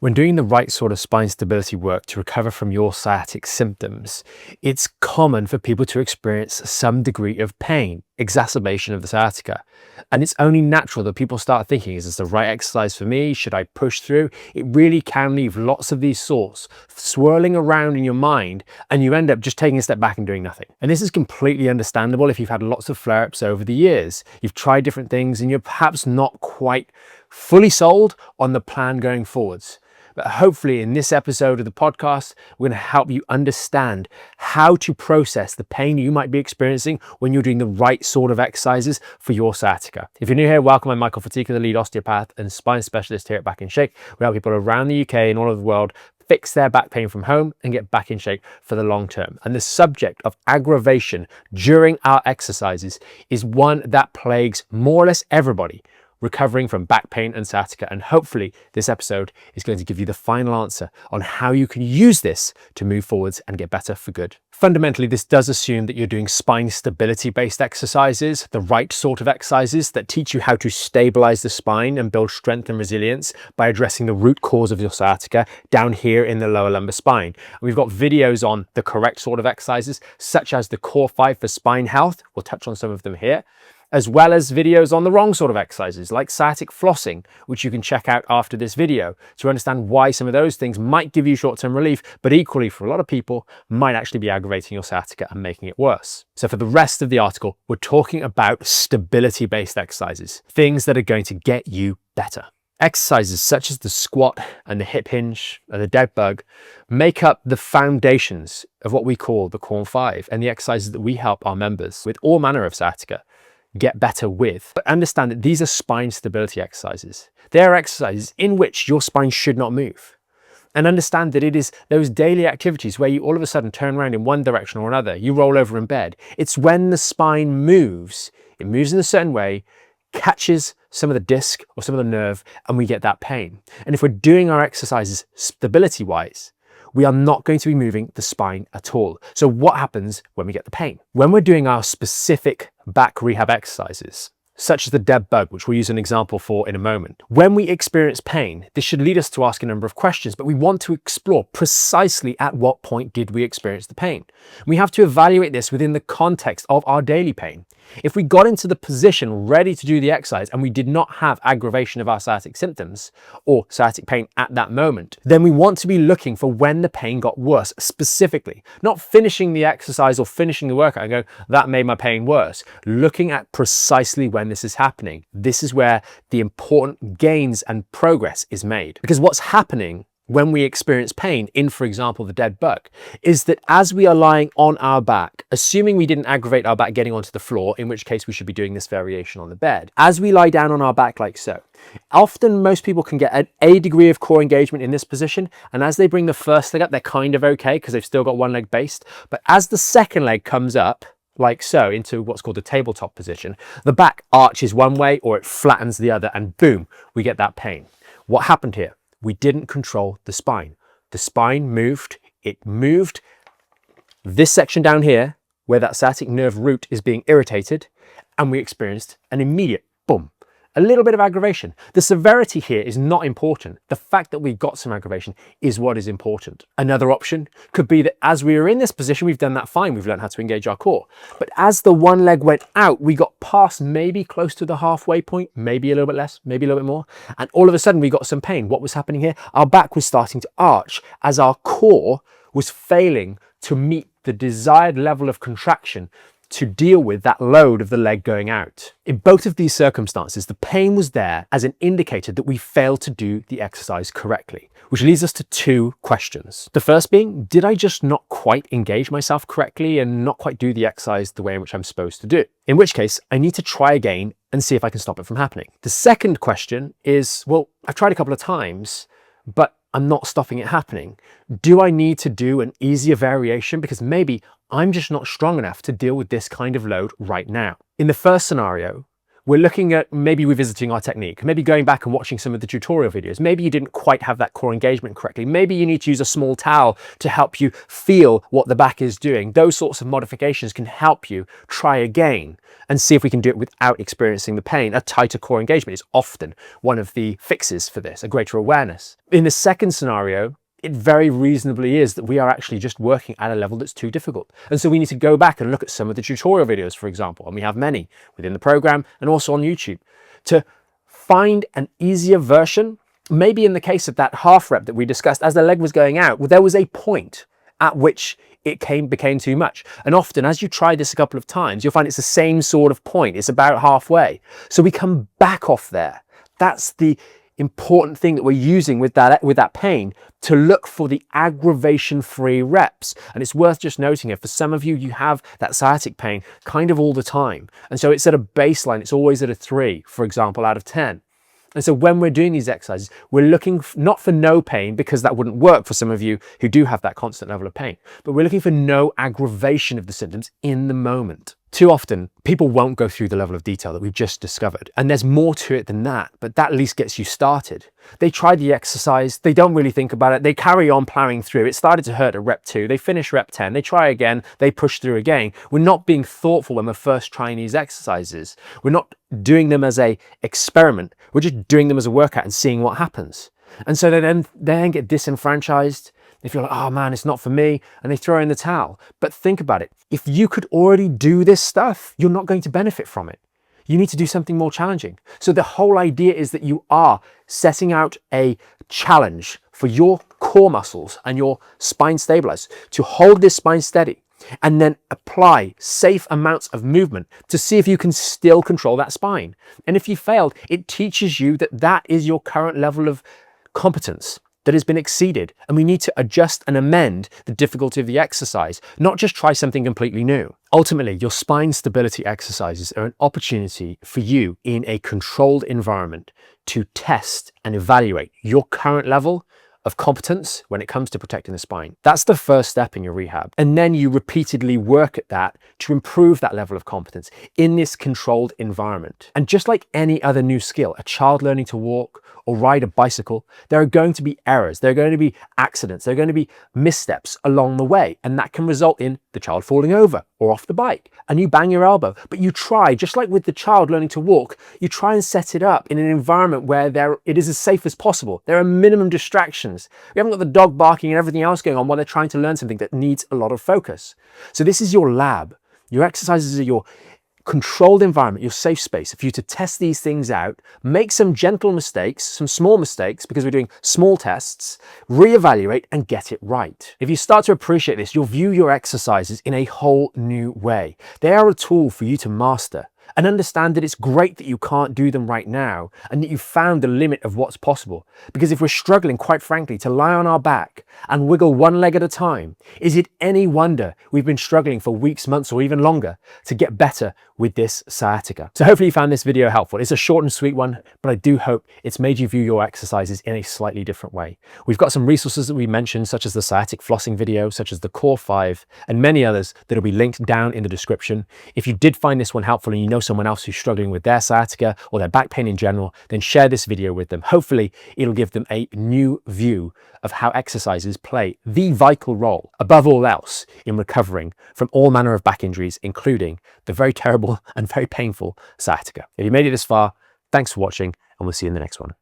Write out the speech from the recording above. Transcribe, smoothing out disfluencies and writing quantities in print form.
When doing the right sort of spine stability work to recover from your sciatic symptoms, it's common for people to experience some degree of pain, exacerbation of the sciatica. And it's only natural that people start thinking, is this the right exercise for me? Should I push through? It really can leave lots of these thoughts swirling around in your mind, and you end up just taking a step back and doing nothing. And this is completely understandable if you've had lots of flare-ups over the years. You've tried different things and you're perhaps not quite fully sold on the plan going forwards. But hopefully in this episode of the podcast, we're going to help you understand how to process the pain you might be experiencing when you're doing the right sort of exercises for your sciatica. If you're new here, welcome. I'm Michael Fatika, the lead osteopath and spine specialist here at Back in Shape. We help people around the UK and all over the world fix their back pain from home and get back in shape for the long term. And the subject of aggravation during our exercises is one that plagues more or less everybody recovering from back pain and sciatica. And hopefully this episode is going to give you the final answer on how you can use this to move forwards and get better for good. Fundamentally, this does assume that you're doing spine stability based exercises, the right sort of exercises that teach you how to stabilize the spine and build strength and resilience by addressing the root cause of your sciatica down here in the lower lumbar spine. We've got videos on the correct sort of exercises, such as the Core 5 for spine health. We'll touch on some of them here, as well as videos on the wrong sort of exercises like sciatic flossing, which you can check out after this video to understand why some of those things might give you short-term relief, but equally for a lot of people might actually be aggravating your sciatica and making it worse. So for the rest of the article, we're talking about stability-based exercises, things that are going to get you better. Exercises such as the squat and the hip hinge and the dead bug make up the foundations of what we call the Core 5 and the exercises that we help our members with all manner of sciatica get better with. But understand that these are spine stability exercises. They are exercises in which your spine should not move. And understand that it is those daily activities where you all of a sudden turn around in one direction or another, you roll over in bed. It's when the spine moves, it moves in a certain way, catches some of the disc or some of the nerve, and we get that pain. And if we're doing our exercises stability-wise, we are not going to be moving the spine at all. So what happens when we get the pain? When we're doing our specific back rehab exercises, such as the dead bug, which we'll use an example for in a moment. When we experience pain, this should lead us to ask a number of questions, but we want to explore precisely at what point did we experience the pain. We have to evaluate this within the context of our daily pain. If we got into the position ready to do the exercise and we did not have aggravation of our sciatic symptoms or sciatic pain at that moment, then we want to be looking for when the pain got worse specifically, not finishing the exercise or finishing the workout and go, that made my pain worse. Looking at precisely when this is happening. This is where the important gains and progress is made. Because what's happening when we experience pain in, for example, the dead bug, is that as we are lying on our back, assuming we didn't aggravate our back getting onto the floor, in which case we should be doing this variation on the bed, as we lie down on our back like so, often most people can get a degree of core engagement in this position, and as they bring the first leg up, they're kind of okay because they've still got one leg based, but as the second leg comes up, like so, into what's called the tabletop position, the back arches one way or it flattens the other, and boom, we get that pain. What happened here? We didn't control the spine. The spine moved, it moved this section down here where that sciatic nerve root is being irritated, and we experienced an immediate boom. A little bit of aggravation. The severity here is not important. The fact that we got some aggravation is what is important. Another option could be that as we were in this position, we've done that fine. We've learned how to engage our core. But as the one leg went out, we got past maybe close to the halfway point, maybe a little bit less, maybe a little bit more. And all of a sudden we got some pain. What was happening here? Our back was starting to arch as our core was failing to meet the desired level of contraction to deal with that load of the leg going out. In both of these circumstances, the pain was there as an indicator that we failed to do the exercise correctly, which leads us to two questions. The first being, did I just not quite engage myself correctly and not quite do the exercise the way in which I'm supposed to do? In which case, I need to try again and see if I can stop it from happening. The second question is, well, I've tried a couple of times, but I'm not stopping it happening. Do I need to do an easier variation because maybe I'm just not strong enough to deal with this kind of load right now? In the first scenario, we're looking at maybe revisiting our technique, maybe going back and watching some of the tutorial videos. Maybe you didn't quite have that core engagement correctly. Maybe you need to use a small towel to help you feel what the back is doing. Those sorts of modifications can help you try again and see if we can do it without experiencing the pain. A tighter core engagement is often one of the fixes for this, a greater awareness. In the second scenario, it very reasonably is that we are actually just working at a level that's too difficult. And so we need to go back and look at some of the tutorial videos, for example, and we have many within the program and also on YouTube, to find an easier version. Maybe in the case of that half rep that we discussed, as the leg was going out, well, there was a point at which it became too much. And often as you try this a couple of times, you'll find it's the same sort of point. It's about halfway. So we come back off there. That's the important thing that we're using with that pain, to look for the aggravation-free reps. And it's worth just noting here, for some of you, you have that sciatic pain kind of all the time. And so it's at a baseline, it's always at a 3, for example, out of 10. And so when we're doing these exercises, we're looking not for no pain, because that wouldn't work for some of you who do have that constant level of pain, but we're looking for no aggravation of the symptoms in the moment. Too often, people won't go through the level of detail that we've just discovered. And there's more to it than that, but that at least gets you started. They try the exercise, they don't really think about it, they carry on plowing through. It started to hurt at rep 2, they finish rep 10, they try again, they push through again. We're not being thoughtful when we're first trying these exercises. We're not doing them as an experiment, we're just doing them as a workout and seeing what happens. And so they then get disenfranchised. They feel like, oh man, it's not for me, and they throw in the towel. But think about it. If you could already do this stuff, you're not going to benefit from it. You need to do something more challenging. So the whole idea is that you are setting out a challenge for your core muscles and your spine stabilizers to hold this spine steady, and then apply safe amounts of movement to see if you can still control that spine. And if you failed, it teaches you that that is your current level of competence that has been exceeded, and we need to adjust and amend the difficulty of the exercise, not just try something completely new. Ultimately, your spine stability exercises are an opportunity for you in a controlled environment to test and evaluate your current level of competence when it comes to protecting the spine. That's the first step in your rehab. And then you repeatedly work at that to improve that level of competence in this controlled environment. And just like any other new skill, a child learning to walk or ride a bicycle, there are going to be errors, there are going to be accidents, there are going to be missteps along the way. And that can result in the child falling over or off the bike, and you bang your elbow. But you try, just like with the child learning to walk, you try and set it up in an environment where it is as safe as possible. There are minimum distractions. We haven't got the dog barking and everything else going on while they're trying to learn something that needs a lot of focus. So this is your lab. Your exercises are your controlled environment, your safe space for you to test these things out, make some gentle mistakes, some small mistakes, because we're doing small tests, reevaluate and get it right. If you start to appreciate this, you'll view your exercises in a whole new way. They are a tool for you to master, and understand that it's great that you can't do them right now and that you've found the limit of what's possible. Because if we're struggling, quite frankly, to lie on our back and wiggle one leg at a time, is it any wonder we've been struggling for weeks, months, or even longer to get better with this sciatica? So hopefully you found this video helpful. It's a short and sweet one, but I do hope it's made you view your exercises in a slightly different way. We've got some resources that we mentioned, such as the sciatic flossing video, such as the Core 5, and many others that will be linked down in the description. If you did find this one helpful and you know someone else who's struggling with their sciatica or their back pain in general, then share this video with them. Hopefully it'll give them a new view of how exercises play the vital role, above all else, in recovering from all manner of back injuries, including the very terrible and very painful sciatica. If you made it this far, thanks for watching, and we'll see you in the next one.